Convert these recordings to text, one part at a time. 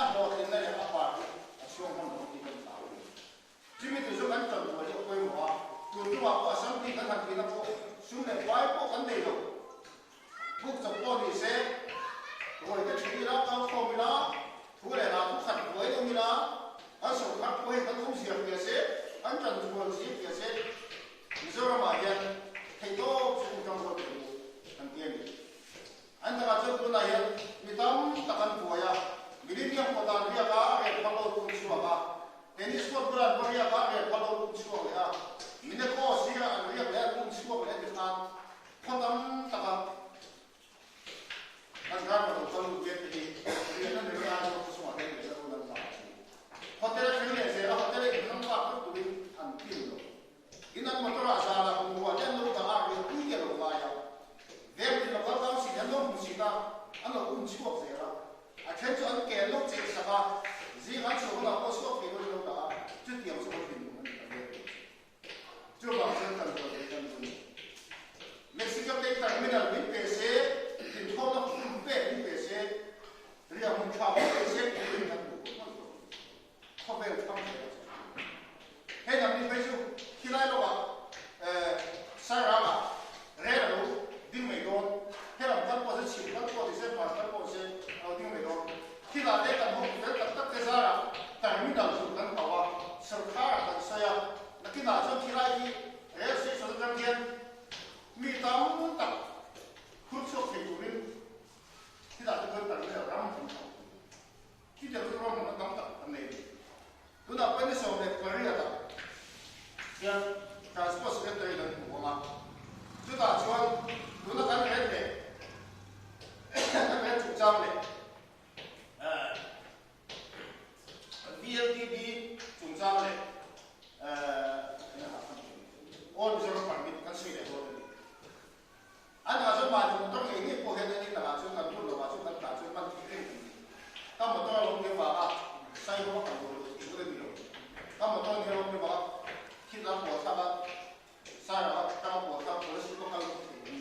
a lo in na ya apa a shong hon ro ti kan ta jimi tu so kan tan ko ko mo tu tu wa ko sam ti kan han ti na ko sum le wai ko kan dei lo buk so ko ni se ko ke ti ra ka ko mi na thu le na thu khat ko ai mi na a so khat ko ai kan thum sia ke se an tan ko si ke se Misora ma yan thay to chung trong ko ti an tian an ta ka chu na yan mitam takan puaya millennium ko dan ria ka re phalo kum chuwa ka tennis court bulan ria ka re phalo kum chuwa ya mine ko sia an ria le kum chuwa le ti tan phatam taka an ga ko ko lu ke ti ri na ne ra ko chuwa le le ko lan ba hotel khile se ra hotel ke nam ba ko tu an ti lo inan motora sala ko wa den lu ta ar ku ke lo ba ya dem ni lo ka si den lo mu si ka an lo kum chuwa se ra a chen chu an ke lo che sa ba zi ga chu la ko so ke lo ta chu tiam so ke ni chu ba chen ta ko de kan ni Mexico te terminal ni pe se tin ko na pe ni pe se ria mun cha pe se ke ni na ko be ta he na ni pe chu kilai lo ba sa ra ba re lo ding me don he la kan ko se chi kan ko se pa kan ko se au ding me don kila de kan ho de tak te sa ra terminal chu kan pa wa sarkar kan sa ya na kila chu kilai ni re se so kan tian mi tam tak khut so ke turin kila de kan ta ram ki de ro ma tam tak ne tu na pa ni so de paria ta ya transport secretary dan ko ma tu ta chuan tu na kan re de kan re chu chang le VLTB chung chang le all reserve permit kan sui le ko an ga so ma tu to ke ni ko he ni na ga chu kan tu lo ga chu kan ta chu man ti ke ta mo to lo ke ba a sai ko kan lo ti ko ni lo ta mo to ni lo ke ba ki na ko ta ba sa ra ta ko ta ko si ko kan ni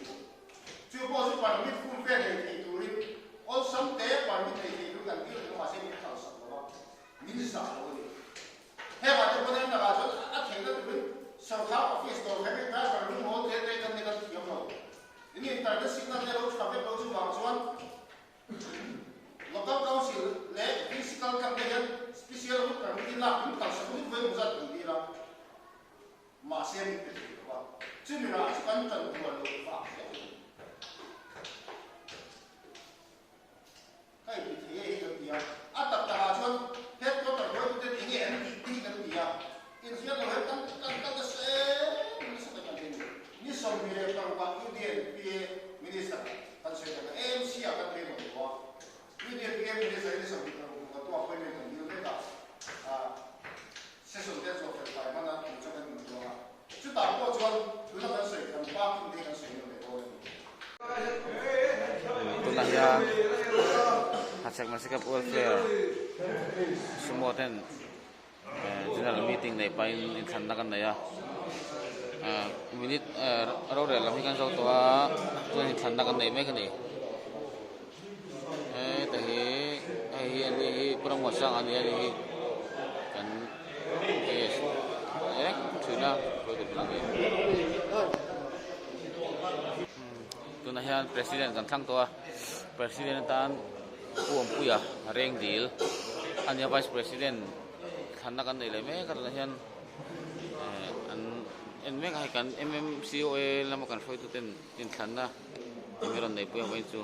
chu ko su permit kum fe le ti tu ri all some te permit le ti tu kan ti lo ma se ni ta sa lo min sa lo ni he ga te ko na ga so a the ga tu so ka office to he ka sa ru mo te te kan ni kan ti lo ini internet signal le ro ka pe lo chu ba chuan local council le physical campaign special route permit la kun ta sa kun ve mu za tu di la ma se ni pe ba chu mi ra kan tan ko lo fa kai bi the ye ga dia a ta ta chuan he ko ta ro te ni nge an ti ga dia in sia lo kan se ni sa ka ni so mi le ta ba indian pe minister kan se ka MC a kan pe mo wa indian pe minister ni so mi ka to appointment kan ni le ta session de so fe pa mana tu cha kan ni wa chu ta ko chuan tu na kan se kan pa kin de kan se ni le ko itulah ya hasil masikap welfare semua ten general meeting dai pain in thandakan na ya minute ro re lam hikan so to a to in thandakan dai me kani ta hi ani promotion ani kan yes thuna ko de lagi tuna hian president kan thang to a president tan puam puya reng deal ania vice president thanna kan nei le me kan hian an en me kai kan MMCOA lam kan foi tu ten in thanna meron nei puya mai chu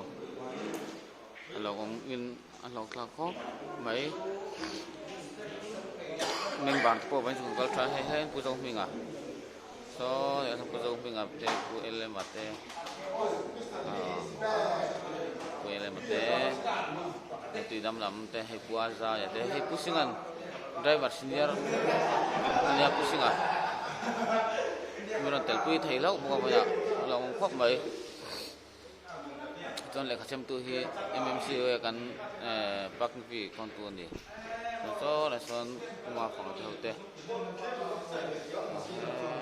along in along tla ko mai meng bang po ban chu kal tra he pu jong minga so ya pu jong minga te pu ele mate pu ele mate tu dam lam te he pu aza ya te he pusingan driver senior ania pusinga meron tel pui thei lo mo ba ya long khop mai ton le khachem tu hi MMC kan pak vi kon tu ni so la son ma phang te hote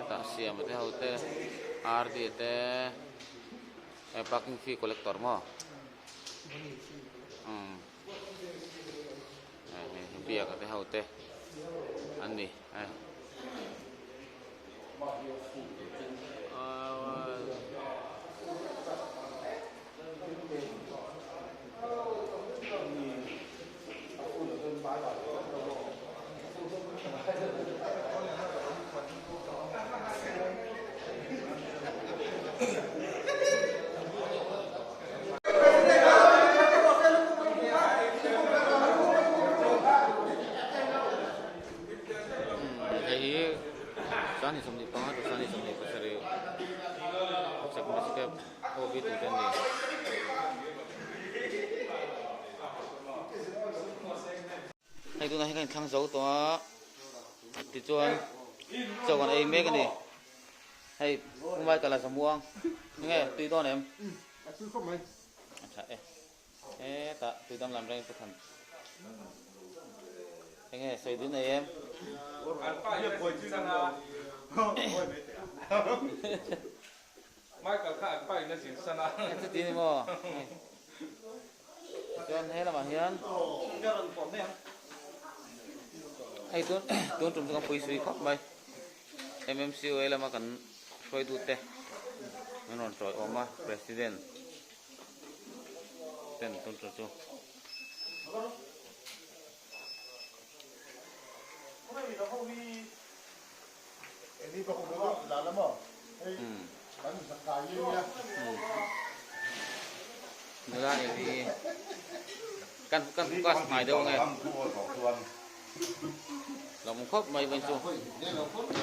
ta sia ma te hote RD te parking fee collector mo pia ka te haute ani ai sani somni pa to sani somni pa sare sak masike obi tu kan ni hai tu na kan thang zo to ti chuan cho còn ai me cái này hay không phải cả là samuang nghe tùy to em ê ta tùy tâm làm ra cái thằng nghe xây thứ này em mai cả khai phải là chuyện sana em sẽ tin mò cho anh thế là mà hiền hay tuấn tuấn trồng trong phơi suy khóc mày MMCO là mà cần phơi tụt tê nó còn trội Obama president tên tuấn trồng chung ini kok udah dalam mau kan sekali ya nữa thì căn bukas mày đâu nghe lòng khóc mày bên chung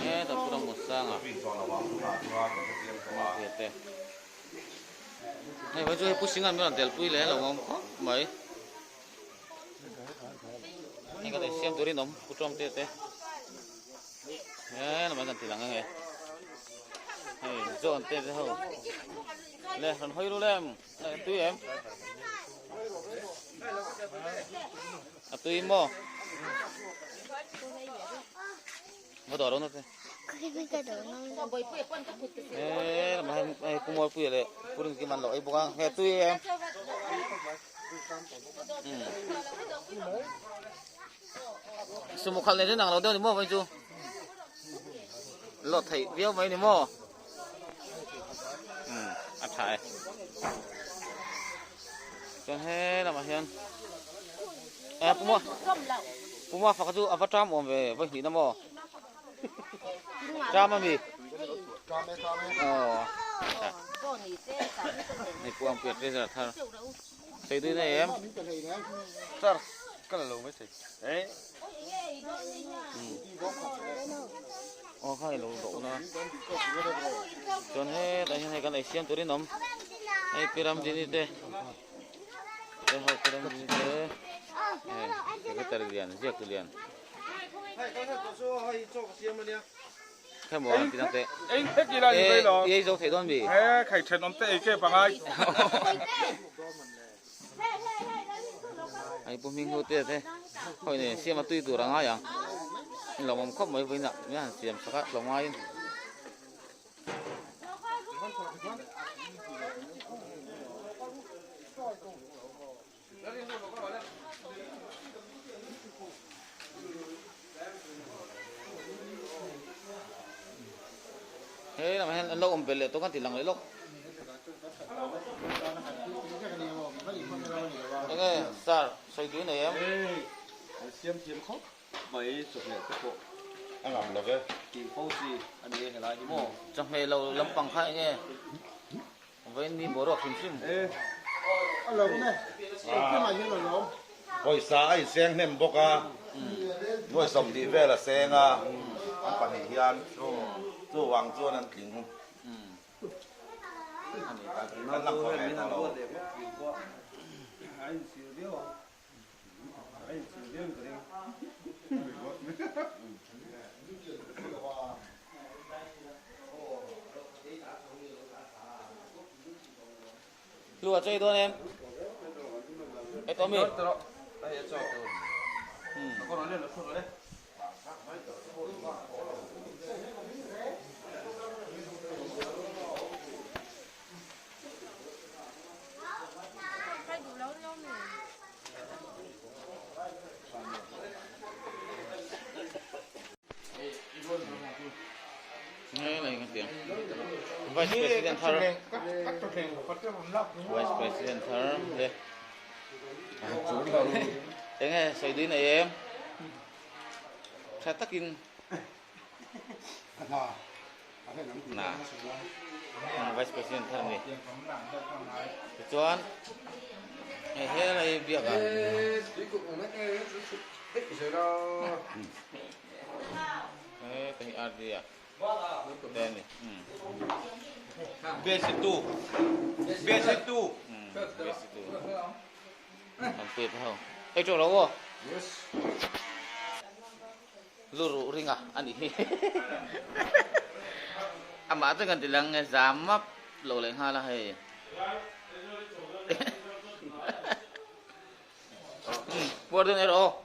nghe tập trung một sang à thiệt tệ này bây giờ pushing ăn mấy lần pui lẽ lòng khóc mày anh có thể xem tôi đi nóng trong tệ tệ nghe là mấy lần thì lắng nghe này dọn tệ thế không nè còn hơi luôn em tùy em tùy mò có đỏ đâu nó thế ê mà hay cũng mua pui lại pui đừng cái màn lỗi bông nghe tùy em số một khăn này thế nào đâu đâu thì mua vậy chú lọt thấy véo mấy thì mua ăn thải cho hết là mà hiền puma phải chú apa tram om về với gì nó mò tram mà mi này puang piệt đây là thằng thấy đây này em sao cái là lồng mới thấy đấy khai lồng độ nó cho hết tại này cái này xem tôi đi nóm hay pyramid ini teh hay pyramid ini teh cái tarian siap tulian cái mỏ làm cái teh anh thích gì là gì vậy đó ấy dấu thấy đón bì khai thèn ông tệ cái bằng ai ai bơm mình hốt teh teh hồi này xem mà tùy tụ rằng ai à lòng ông khóc mấy với nặng nhá xem sao lòng ai thế là mày lâu om bele tôi kan tilang lấy lốc cái sao xoay túi này em xem khóc mấy chục ngày cái bộ anh làm được cái thì phô gì anh đi hay là gì mò trong này lâu lắm bằng khai nghe với ni bố đọc phim phim ăn lẩu này cái này như là lẩu rồi sai xem nem bốc à rồi sống đi về là xem à anh phải hiền做王做那顶nó tôi mình làm luôn để mất tiền quá anh chịu điêu anh chịu điêu cái lùa chơi thôi em cái tôm mình đây cho con nói lên là không nói đấy vice president thar các trò chuyện của các ông lóc vice president thar đây thế nghe soi đi này em saya takin nah vice president thar nih kecuan này việc à tadi ada ya dan nih basic tu basic tu hampir tahu coba lo luru ring ah ani ama tu kan tilang zamap lo leng hala hai Buat ero.